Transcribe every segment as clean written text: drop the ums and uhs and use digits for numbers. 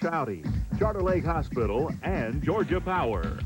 Audi, Charter Lake Hospital, and Georgia Power.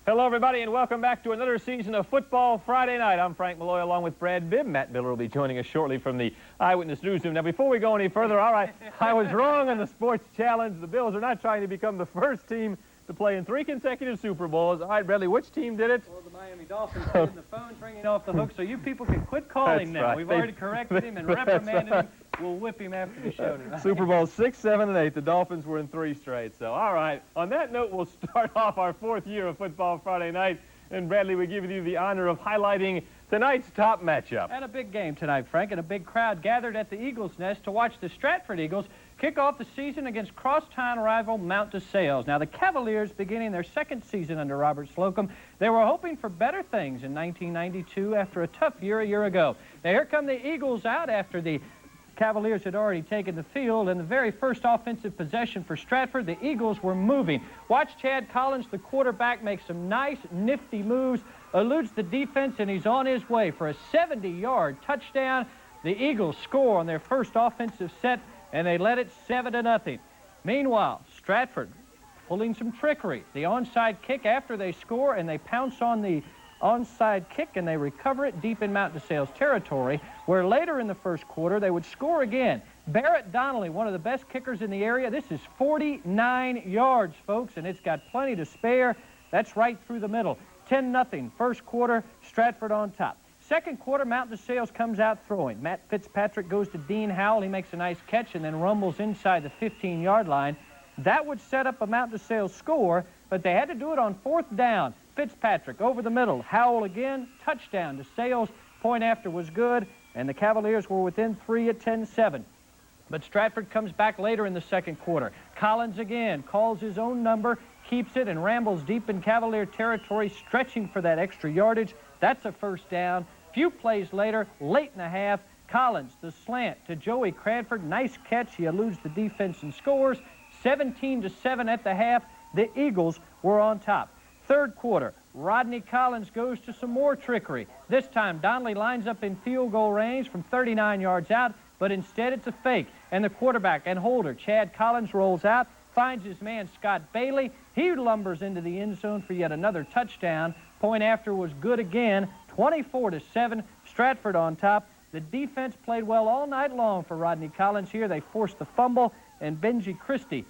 Hello, everybody, and welcome back to another season of Football Friday Night. I'm Frank Malloy along with Brad Bibb. Matt Miller will be joining us shortly from the Eyewitness Newsroom. Now, before we go any further, all right, I was wrong on the sports challenge. The Bills are not trying to become the first team to play in 3 consecutive Super Bowls. All right, Bradley, which team did it? Well, the Miami Dolphins did. The phone's ringing off the hook, so you people can quit calling now. Right. We've already corrected him and reprimanded him. We'll whip him after the show tonight. Super Bowl 6, 7, and 8. The Dolphins were in 3 straight. So, all right, on that note, we'll start off our 4th year of Football Friday Night. And Bradley, we give you the honor of highlighting tonight's top matchup. And a big game tonight, Frank, and a big crowd gathered at the Eagles' Nest to watch the Stratford Eagles kick off the season against crosstown rival Mount DeSales. Now, the Cavaliers, beginning their 2nd season under Robert Slocum, they were hoping for better things in 1992 after a tough year a year ago. Now, here come the Eagles out after the Cavaliers had already taken the field, and the very first offensive possession for Stratford, the Eagles were moving. Watch Chad Collins, the quarterback, make some nice, nifty moves, eludes the defense, and he's on his way for a 70-yard touchdown. The Eagles score on their first offensive set, and they led it 7-0. Meanwhile, Stratford pulling some trickery. The onside kick after they score, and they pounce on the onside kick, and they recover it deep in Mount DeSales territory, where later in the first quarter they would score again. Barrett Donnelly, one of the best kickers in the area. This is 49 yards, folks, and it's got plenty to spare. That's right through the middle. 10-0, first quarter, Stratford on top. Second quarter, Mount DeSales comes out throwing. Matt Fitzpatrick goes to Dean Howell. He makes a nice catch and then rumbles inside the 15-yard line. That would set up a Mount DeSales score, but they had to do it on 4th down. Fitzpatrick over the middle. Howell again. Touchdown to Sales. Point after was good, and the Cavaliers were within 3 at 10-7. But Stratford comes back later in the second quarter. Collins again calls his own number, keeps it, and rambles deep in Cavalier territory, stretching for that extra yardage. That's a first down. Few plays later, late in the half, Collins, the slant to Joey Cranford. Nice catch. He eludes the defense and scores. 17-7 at the half. The Eagles were on top. Third quarter, Rodney Collins goes to some more trickery. This time, Donnelly lines up in field goal range from 39 yards out, but instead it's a fake. And the quarterback and holder, Chad Collins, rolls out, finds his man, Scott Bailey. He lumbers into the end zone for yet another touchdown. Point after was good again, 24-7, Stratford on top. The defense played well all night long for Rodney Collins here. They forced the fumble, and Benji Christie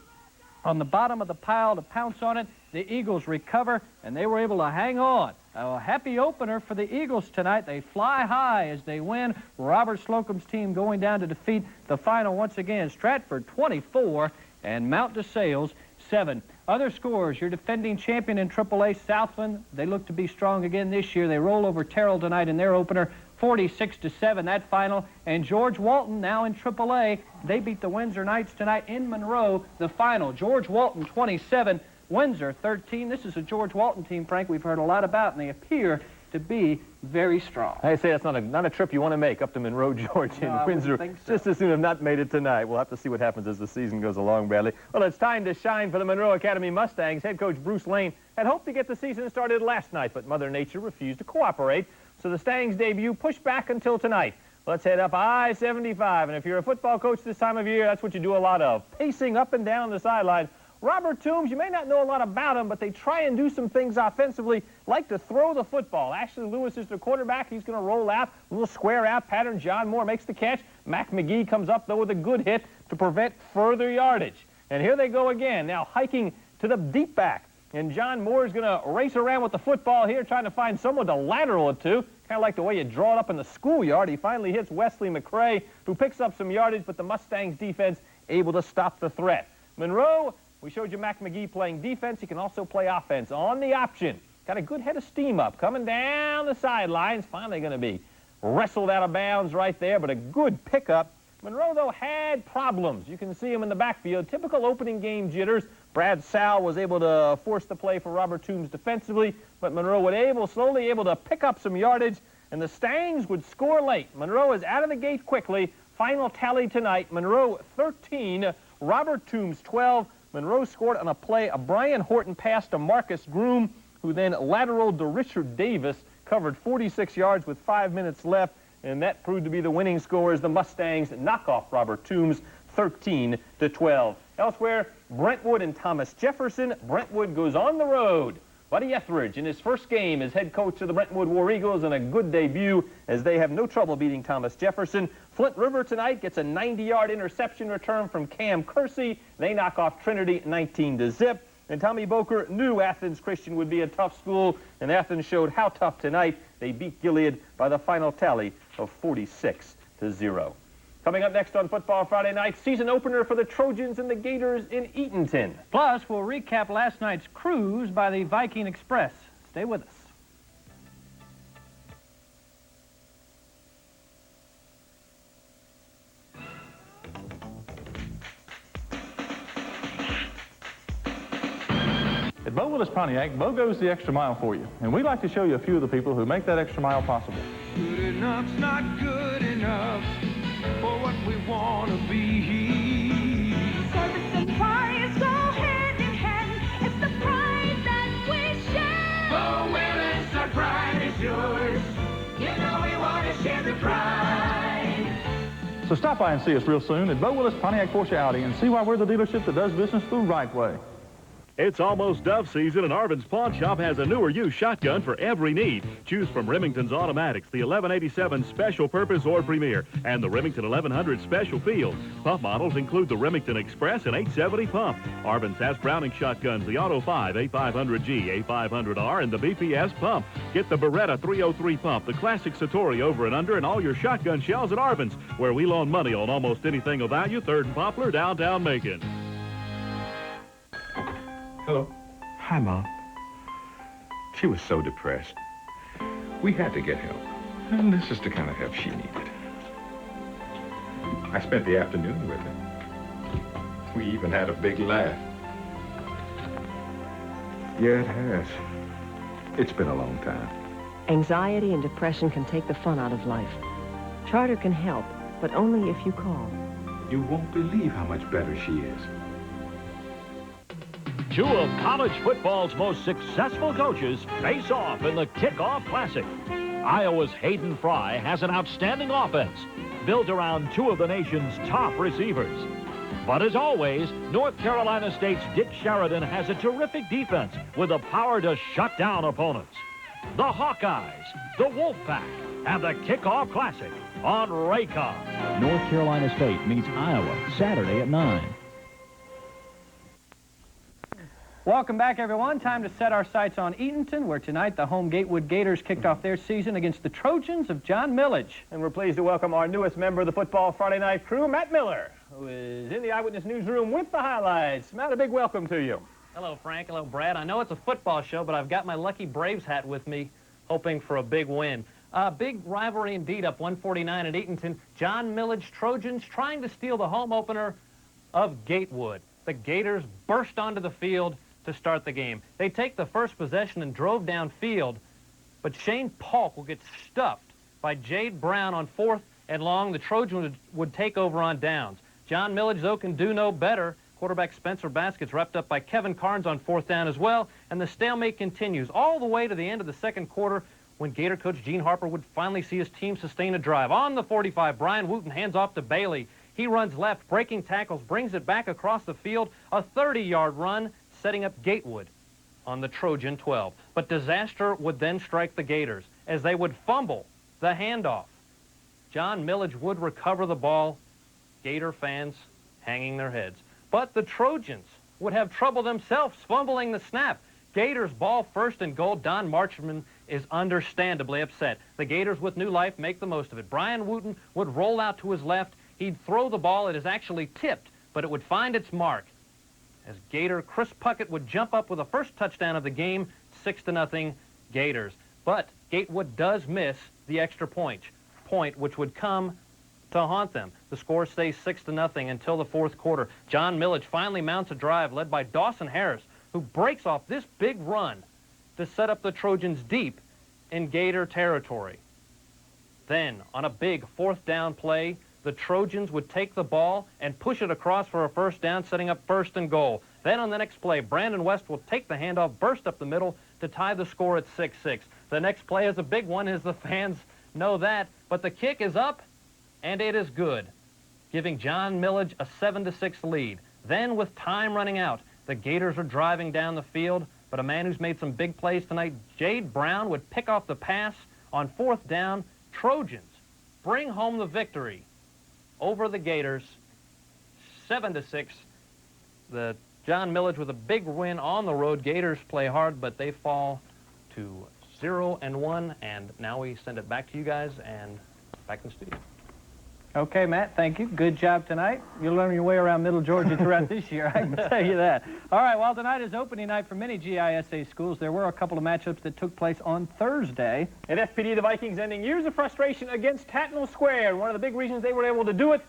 on the bottom of the pile to pounce on it. The Eagles recover, and they were able to hang on. A happy opener for the Eagles tonight. They fly high as they win. Robert Slocum's team going down to defeat the final once again. Stratford 24 and Mount DeSales 7. Other scores, your defending champion in AAA, Southland. They look to be strong again this year. They roll over Terrell tonight in their opener, 46-7, that final. And George Walton, now in AAA, they beat the Windsor Knights tonight in Monroe, the final. George Walton 27, Windsor 13. This is a George Walton team, Frank, we've heard a lot about, and they appear to be very strong. I say that's not a trip you want to make up to Monroe, Georgia, No, and Windsor. think so. Just as soon have not made it tonight. We'll have to see what happens as the season goes along, Bradley. Well, it's time to shine for the Monroe Academy Mustangs. Head coach Bruce Lane had hoped to get the season started last night, but Mother Nature refused to cooperate, so the Stangs' debut pushed back until tonight. Let's head up I-75, and if you're a football coach this time of year, that's what you do a lot of, pacing up and down the sideline. Robert Toombs, you may not know a lot about him, but they try and do some things offensively, like to throw the football. Ashley Lewis is the quarterback. He's going to roll out, a little square out pattern. John Moore makes the catch. Mac McGee comes up, though, with a good hit to prevent further yardage. And here they go again, now hiking to the deep back. And John Moore is going to race around with the football here, trying to find someone to lateral it to. Kind of like the way you draw it up in the schoolyard. He finally hits Wesley McCrae, who picks up some yardage, but the Mustangs defense able to stop the threat. Monroe, we showed you Mac McGee playing defense. He can also play offense on the option. Got a good head of steam up, coming down the sidelines. Finally going to be wrestled out of bounds right there, but a good pickup. Monroe, though, had problems. You can see him in the backfield. Typical opening game jitters. Brad Sowell was able to force the play for Robert Toombs defensively, but Monroe was slowly able to pick up some yardage, and the Stangs would score late. Monroe is out of the gate quickly. Final tally tonight, Monroe 13, Robert Toombs 12. Monroe scored on a play. A Brian Horton pass to Marcus Groom, who then lateraled to Richard Davis, covered 46 yards with 5 minutes left. and that proved to be the winning score as the Mustangs knock off Robert Toombs 13-12. Elsewhere, Brentwood and Thomas Jefferson. Brentwood goes on the road. Buddy Etheridge in his first game as head coach of the Brentwood War Eagles, and a good debut as they have no trouble beating Thomas Jefferson. Flint River tonight gets a 90-yard interception return from Cam Kersey. They knock off Trinity 19-0. And Tommy Boker knew Athens Christian would be a tough school, and Athens showed how tough tonight. They beat Gilead by the final tally of 46-0. Coming up next on Football Friday Night, season opener for the Trojans and the Gators in Eatonton. Plus, we'll recap last night's cruise by the Viking Express. Stay with us. At Bo Willis Pontiac, Bo goes the extra mile for you, and we'd like to show you a few of the people who make that extra mile possible. Good enough's not good enough for what we want to be. Service and pride go hand in hand. It's the pride that we share. Bo Willis, our pride is yours. You know we want to share the pride. So stop by and see us real soon at Bo Willis Pontiac Porsche Audi and see why we're the dealership that does business the right way. It's almost dove season, and Arvin's Pawn Shop has a newer used shotgun for every need. Choose from Remington's Automatics, the 1187 Special Purpose or Premier, and the Remington 1100 Special Field. Pump models include the Remington Express and 870 Pump. Arvin's has Browning shotguns, the Auto 5, A500G, A500R, and the BPS Pump. Get the Beretta 303 Pump, the classic Satori over and under, and all your shotgun shells at Arvin's, where we loan money on almost anything of value. 3rd and Poplar, downtown Macon. Hello. Hi, Mom. She was so depressed. We had to get help, and this is the kind of help she needed. I spent the afternoon with her. We even had a big laugh. Yeah, it has. It's been a long time. Anxiety and depression can take the fun out of life. Charter can help, but only if you call. You won't believe how much better she is. Two of college football's most successful coaches face off in the Kickoff Classic. Iowa's Hayden Fry has an outstanding offense built around two of the nation's top receivers. But as always, North Carolina State's Dick Sheridan has a terrific defense with the power to shut down opponents. The Hawkeyes, the Wolfpack, and the Kickoff Classic on Raycom. North Carolina State meets Iowa Saturday at 9. Welcome back, everyone. Time to set our sights on Eatonton, where tonight the home Gatewood Gators kicked off their season against the Trojans of John Millage. And we're pleased to welcome our newest member of the Football Friday Night crew, Matt Miller, who is in the Eyewitness Newsroom with the highlights. Matt, a big welcome to you. Hello, Frank. Hello, Brad. I know it's a football show, but I've got my lucky Braves hat with me, hoping for a big win. Big rivalry indeed, up 149 at Eatonton. John Millage Trojans trying to steal the home opener of Gatewood. The Gators burst onto the field to start the game. They take the first possession and drove downfield, but Shane Polk will get stuffed by Jade Brown on 4th and long. The Trojans would take over on downs. John Millage, though, can do no better. Quarterback Spencer Baskett's wrapped up by Kevin Carnes on 4th down as well, and the stalemate continues all the way to the end of the second quarter when Gator coach Gene Harper would finally see his team sustain a drive. On the 45, Brian Wooten hands off to Bailey. He runs left, breaking tackles, brings it back across the field, a 30-yard run, setting up Gatewood on the Trojan 12. But disaster would then strike the Gators as they would fumble the handoff. John Millage would recover the ball, Gator fans hanging their heads. But the Trojans would have trouble themselves fumbling the snap. Gators ball 1st and goal. Don Marchman is understandably upset. The Gators with new life make the most of it. Brian Wooten would roll out to his left. He'd throw the ball. It is actually tipped, but it would find its mark as Gator Chris Puckett would jump up with the first touchdown of the game, 6-0 Gators. But Gatewood does miss the extra point, which would come to haunt them. The score stays 6-0 until the 4th quarter. John Millage finally mounts a drive led by Dawson Harris, who breaks off this big run to set up the Trojans deep in Gator territory. Then, on a big 4th down play, the Trojans would take the ball and push it across for a 1st down, setting up 1st and goal. Then on the next play, Brandon West will take the handoff, burst up the middle to tie the score at 6-6. The next play is a big one as the fans know that. But the kick is up, and it is good, giving John Millage a 7-6 lead. Then, with time running out, the Gators are driving down the field, but a man who's made some big plays tonight, Jade Brown, would pick off the pass on 4th down. Trojans bring home the victory over the Gators, 7-6. The John Millage with a big win on the road. Gators play hard, but they fall to 0-1, and now we send it back to you guys and back in the studio. Okay, Matt, thank you. Good job tonight. You'll learn your way around Middle Georgia throughout this year, I can tell you that. All right, well, tonight is opening night for many GISA schools. There were a couple of matchups that took place on Thursday. At FPD, the Vikings ending years of frustration against Tatnall Square. And one of the big reasons they were able to do it,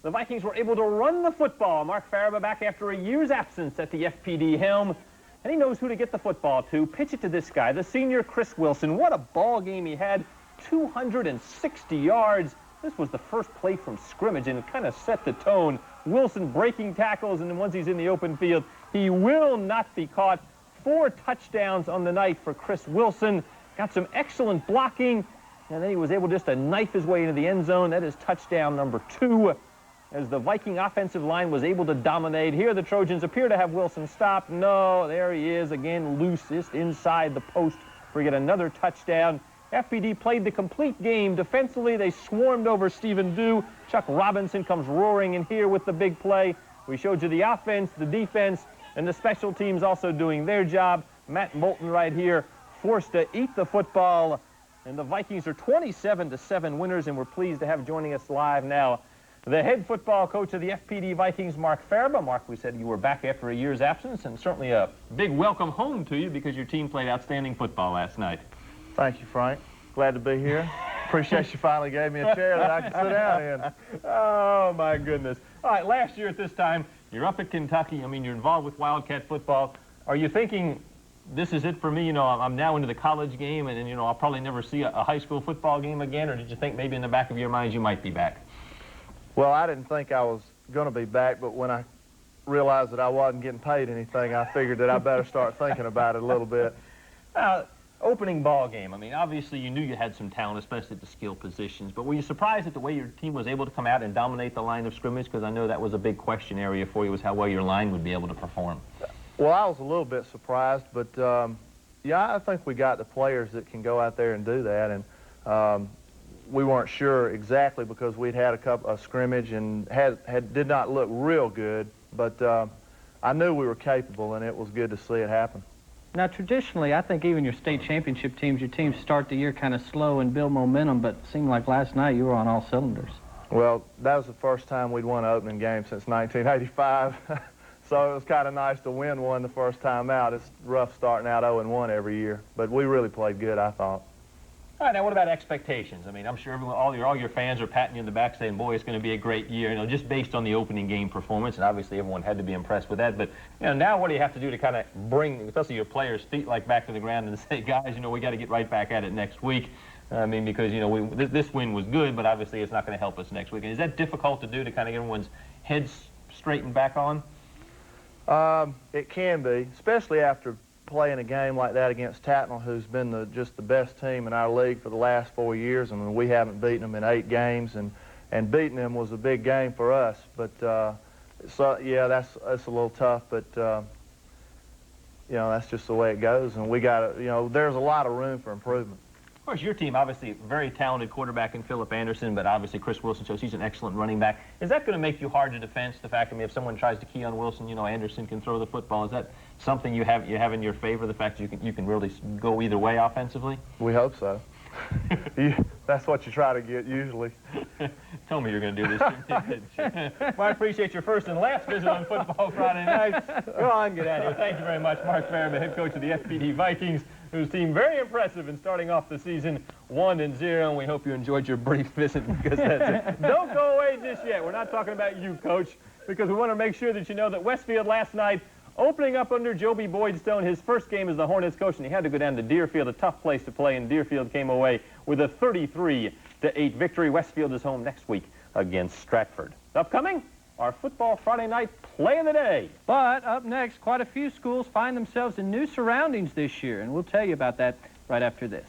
the Vikings were able to run the football. Mark Faraba back after a year's absence at the FPD helm. And he knows who to get the football to. Pitch it to this guy, the senior Chris Wilson. What a ball game he had, 260 yards. This was the first play from scrimmage, and it kind of set the tone. Wilson breaking tackles, and then once he's in the open field, he will not be caught. 4 touchdowns on the night for Chris Wilson. Got some excellent blocking, and then he was able just to knife his way into the end zone. That is touchdown number 2. As the Viking offensive line was able to dominate. Here the Trojans appear to have Wilson stopped. No, there he is again, loose just inside the post. We get another touchdown. FPD played the complete game. Defensively, they swarmed over Stephen Dew. Chuck Robinson comes roaring in here with the big play. We showed you the offense, the defense, and the special teams also doing their job. Matt Moulton right here forced to eat the football. And the Vikings are 27-7 winners, and we're pleased to have joining us live now the head football coach of the FPD Vikings, Mark Faraba. Mark, we said you were back after a year's absence, and certainly a big welcome home to you because your team played outstanding football last night. Thank you, Frank. Glad to be here. Appreciate you finally gave me a chair that I can sit down in. Oh, my goodness. All right, last year at this time, you're up at Kentucky. I mean, you're involved with Wildcat football. Are you thinking, this is it for me? You know, I'm now into the college game, and you know, I'll probably never see a high school football game again, or did you think maybe in the back of your mind you might be back? Well, I didn't think I was going to be back, but when I realized that I wasn't getting paid anything, I figured that I better start thinking about it a little bit. Opening ball game. I mean, obviously you knew you had some talent, especially at the skill positions, but were you surprised at the way your team was able to come out and dominate the line of scrimmage? Because I know that was a big question area for you, was how well your line would be able to perform. Well, I was a little bit surprised, but yeah, I think we got the players that can go out there and do that, and we weren't sure exactly because we'd had a scrimmage and did not look real good, but I knew we were capable, and it was good to see it happen. Now, traditionally, I think even your state championship teams, your teams start the year kind of slow and build momentum, but it seemed like last night you were on all cylinders. Well, that was the first time we'd won an opening game since 1985, so it was kind of nice to win one the first time out. It's rough starting out 0-1 every year, but we really played good, I thought. All right, now what about expectations? I mean, I'm sure all your fans are patting you in the back saying, boy, it's going to be a great year, you know, just based on the opening game performance, and obviously everyone had to be impressed with that. But, you know, now what do you have to do to kind of bring, especially your players' feet like back to the ground and say, guys, you know, we got to get right back at it next week? I mean, because, you know, this win was good, but obviously it's not going to help us next week. And is that difficult to do to kind of get everyone's heads straightened back on? It can be, especially after playing a game like that against Tatnall, who's been just the best team in our league for the last 4 years. I mean, we haven't beaten them in 8 games, and beating them was a big game for us. But so yeah, that's a little tough, but you know, that's just the way it goes, and we got to, you know, there's a lot of room for improvement. Of course, your team, obviously, very talented quarterback in Philip Anderson, but obviously Chris Wilson shows he's an excellent running back. Is that going to make you hard to defense, the fact, I mean, if someone tries to key on Wilson, you know, Anderson can throw the football? Is that something you have in your favor, the fact that you can really go either way offensively? We hope so. That's what you try to get, usually. Told me you were going to do this, didn't you? Well, I appreciate your first and last visit on Football Friday night. Go on, get out of here. Thank you very much, Mark Faraba, head coach of the FPD Vikings, whose team very impressive in starting off the season 1-0, and we hope you enjoyed your brief visit because that's it. Don't go away just yet. We're not talking about you, Coach, because we want to make sure that you know that Westfield last night, opening up under Joby Boydstone, his first game as the Hornets coach, and he had to go down to Deerfield, a tough place to play, and Deerfield came away with a 33-8 victory. Westfield is home next week against Stratford. Upcoming, our Football Friday night play of the day. But up next, quite a few schools find themselves in new surroundings this year, and we'll tell you about that right after this.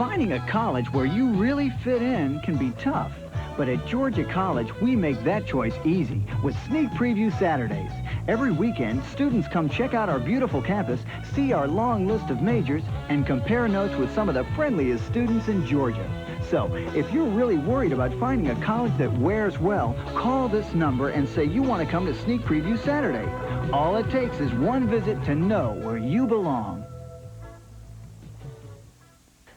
Finding a college where you really fit in can be tough. But at Georgia College, we make that choice easy with Sneak Preview Saturdays. Every weekend, students come check out our beautiful campus, see our long list of majors, and compare notes with some of the friendliest students in Georgia. So, if you're really worried about finding a college that wears well, call this number and say you want to come to Sneak Preview Saturday. All it takes is one visit to know where you belong.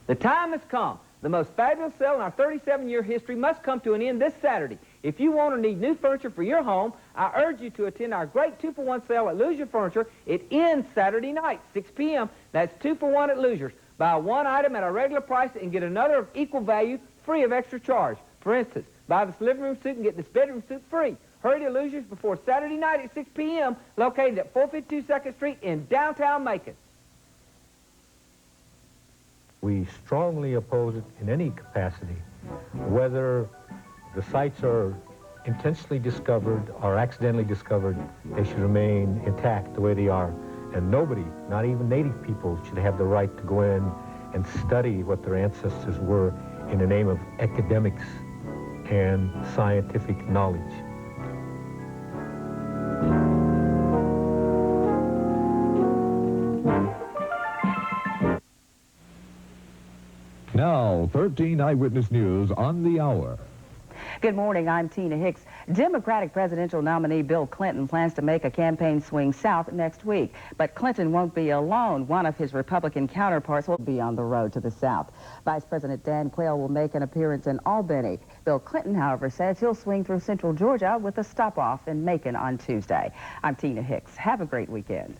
The time has come. The most fabulous sale in our 37-year history must come to an end this Saturday. If you want or need new furniture for your home, I urge you to attend our great 2-for-1 sale at Loosier Furniture. It ends Saturday night, 6 p.m. That's 2-for-1 at Loosier's. Buy one item at a regular price and get another of equal value free of extra charge. For instance, buy this living room suit and get this bedroom suit free. Hurry to Loosier's before Saturday night at 6 p.m., located at 452 2nd Street in downtown Macon. We strongly oppose it in any capacity, whether the sites are intentionally discovered or accidentally discovered. They should remain intact the way they are. And nobody, not even native people, should have the right to go in and study what their ancestors were in the name of academics and scientific knowledge. Now, 13 Eyewitness News on the hour. Good morning, I'm Tina Hicks. Democratic presidential nominee Bill Clinton plans to make a campaign swing south next week. But Clinton won't be alone. One of his Republican counterparts will be on the road to the south. Vice President Dan Quayle will make an appearance in Albany. Bill Clinton, however, says he'll swing through central Georgia with a stop-off in Macon on Tuesday. I'm Tina Hicks. Have a great weekend.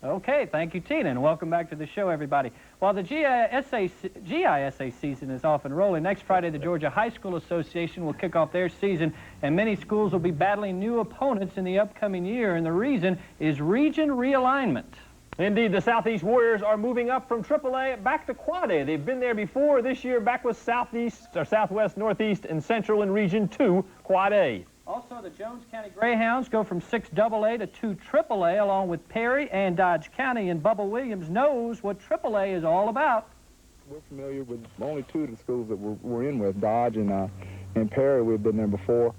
Okay, thank you, Tina, and welcome back to the show, everybody. While the GISA season is off and rolling, next Friday the Georgia High School Association will kick off their season, and many schools will be battling new opponents in the upcoming year, and the reason is region realignment. Indeed, the Southeast Warriors are moving up from AAA back to Quad A. They've been there before. This year, back with Southwest, Northeast, and Central in Region 2, Quad A. Also, the Jones County Greyhounds go from 6AA to 2 AAA, along with Perry and Dodge County, and Bubba Williams knows what AAA is all about. We're familiar with only 2 of the schools that we're in with, Dodge and Perry. We've been there before.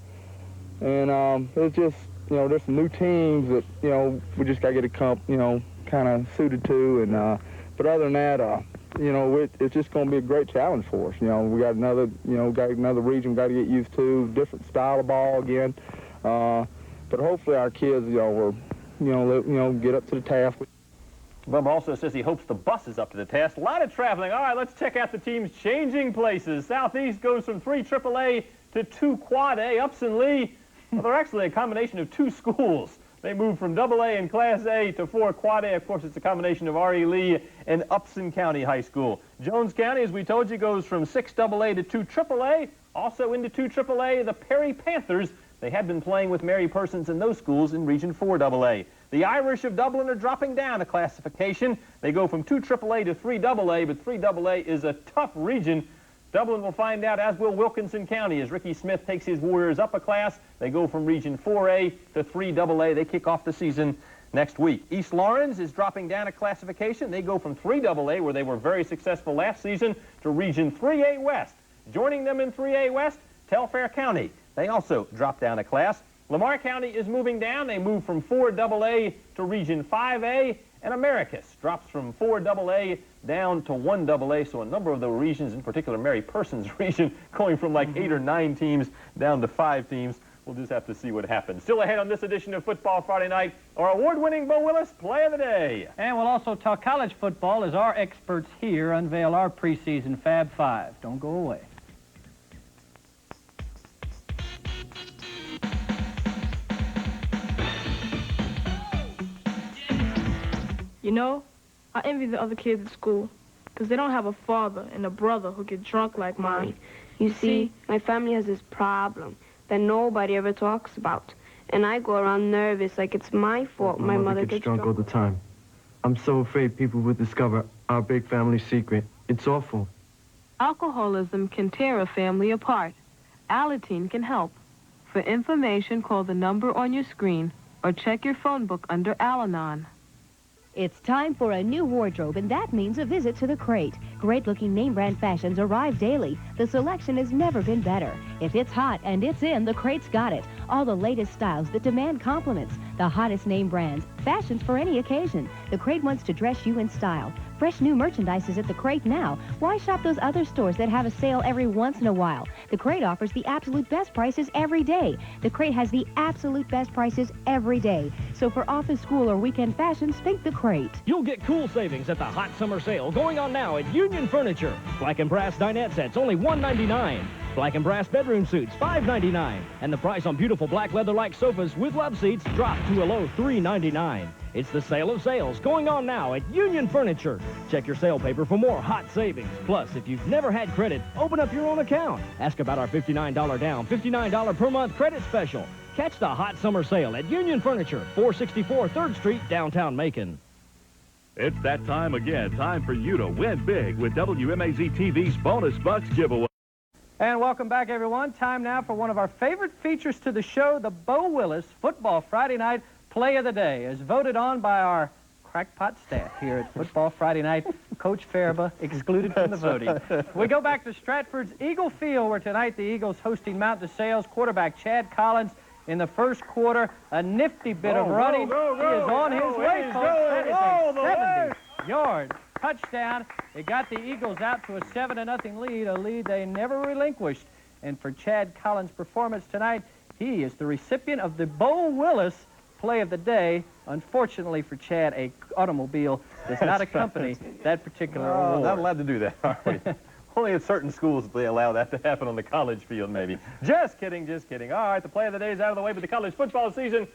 And it's just, there's some new teams that, we just got to get kind of suited to. And but other than that, it's just going to be a great challenge for us. We got another, region we got to get used to, different style of ball again. But hopefully our kids, will, get up to the task. Bubba also says he hopes the bus is up to the task. A lot of traveling. All right, let's check out the teams changing places. Southeast goes from 3 AAA to 2 Quad A. Upson Lee, well, they're actually a combination of 2 schools. They moved from AA and Class A to 4 Quad A. Of course, it's a combination of R.E. Lee and Upson County High School. Jones County, as we told you, goes from 6 AA to 2 AAA. Also into 2 AAA, the Perry Panthers. They had been playing with Mary Persons in those schools in Region 4 AA. The Irish of Dublin are dropping down a classification. They go from 2 AAA to 3 AA, but 3 AA is a tough region. Dublin will find out, as will Wilkinson County, as Ricky Smith takes his Warriors up a class. They go from Region 4A to 3 AA. They kick off the season next week. East Lawrence is dropping down a classification. They go from 3 AA, where they were very successful last season, to Region 3A West. Joining them in 3A West, Telfair County. They also drop down a class. Lamar County is moving down. They move from 4 AA to Region 5A. And Americus drops from 4 AA down to 1 AA, so a number of the regions, in particular Mary Persons region, going from like 8 or 9 teams down to 5 teams. We'll just have to see what happens. Still ahead on this edition of Football Friday Night, our award-winning Bo Willis Play of the Day. And we'll also talk college football as our experts here unveil our preseason Fab Five. Don't go away. You know, I envy the other kids at school because they don't have a father and a brother who get drunk like mine. You see, my family has this problem that nobody ever talks about. And I go around nervous like it's my fault my mother gets drunk all the time. I'm so afraid people will discover our big family secret. It's awful. Alcoholism can tear a family apart. Alateen can help. For information, call the number on your screen or check your phone book under Al-Anon. It's time for a new wardrobe, and that means a visit to the Crate. Great-looking name-brand fashions arrive daily. The selection has never been better. If it's hot and it's in, the Crate's got it. All the latest styles that demand compliments. The hottest name brands. Fashions for any occasion. The Crate wants to dress you in style. Fresh new merchandise is at the Crate now. Why shop those other stores that have a sale every once in a while? The Crate offers the absolute best prices every day. The Crate has the absolute best prices every day. So for office, school, or weekend fashions, think the Crate. You'll get cool savings at the hot summer sale going on now at Union Furniture. Black and brass dinette sets, only $1.99. Black and brass bedroom suits, $5.99. And the price on beautiful black leather-like sofas with love seats dropped to a low $3.99. It's the sale of sales going on now at Union Furniture. Check your sale paper for more hot savings. Plus, if you've never had credit, open up your own account. Ask about our $59 down, $59 per month credit special. Catch the hot summer sale at Union Furniture, 464 3rd Street, downtown Macon. It's that time again. Time for you to win big with WMAZ TV's Bonus Bucks giveaway. And welcome back, everyone. Time now for one of our favorite features to the show, the Bo Willis Football Friday Night Play of the Day, as voted on by our crackpot staff here at Football Friday Night. Coach Faraba excluded from the voting. We go back to Stratford's Eagle Field, where tonight the Eagles hosting Mount DeSales. Quarterback Chad Collins in the first quarter. A nifty bit of running. He is on his way, folks. That is a 70-yard touchdown. It got the Eagles out to a 7-0 lead, a lead they never relinquished. And for Chad Collins' performance tonight, he is the recipient of the Bo Willis Play of the Day. Unfortunately for Chad, a automobile does not accompany that particular award. Not allowed to do that, are we? Only at certain schools they allow that to happen on the college field, maybe. Just kidding, just kidding. All right, the Play of the Day is out of the way, but the college football season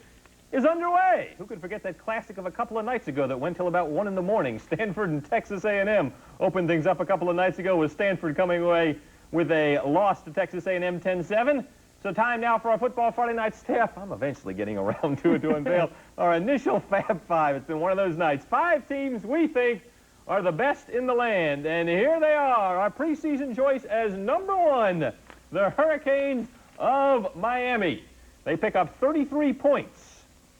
is underway. Who could forget that classic of a couple of nights ago that went till about 1 in the morning? Stanford and Texas A&M opened things up a couple of nights ago with Stanford coming away with a loss to Texas A&M 10-7. So time now for our Football Friday Night staff. I'm eventually getting around to it to unveil our initial Fab Five. It's been one of those nights. 5 teams we think are the best in the land. And here they are, our preseason choice as number 1, the Hurricanes of Miami. They pick up 33 points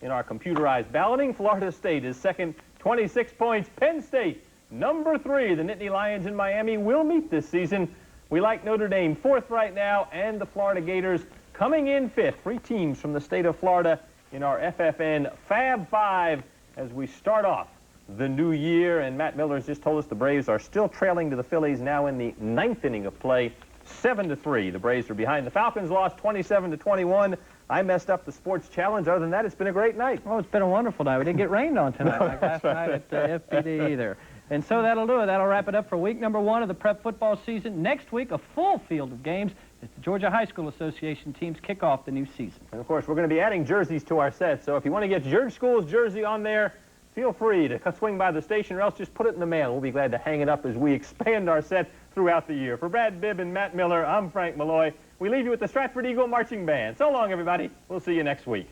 in our computerized balloting. Florida State is second, 26 points. Penn State, number 3. The Nittany Lions in Miami will meet this season. We like Notre Dame 4th right now, and the Florida Gators coming in 5th. 3 teams from the state of Florida in our FFN Fab 5 as we start off the new year. And Matt Miller has just told us the Braves are still trailing to the Phillies now in the 9th inning of play, 7-3. The Braves are behind. The Falcons lost 27-21. I messed up the sports challenge. Other than that, it's been a great night. Oh, it's been a wonderful night. We didn't get rained on tonight like last night at FPD either. And so that'll do it. That'll wrap it up for week number 1 of the prep football season. Next week, a full field of games as the Georgia High School Association teams kick off the new season. And, of course, we're going to be adding jerseys to our set. So if you want to get your school's jersey on there, feel free to swing by the station or else just put it in the mail. We'll be glad to hang it up as we expand our set throughout the year. For Brad Bibb and Matt Miller, I'm Frank Malloy. We leave you with the Stratford Eagle Marching Band. So long, everybody. We'll see you next week.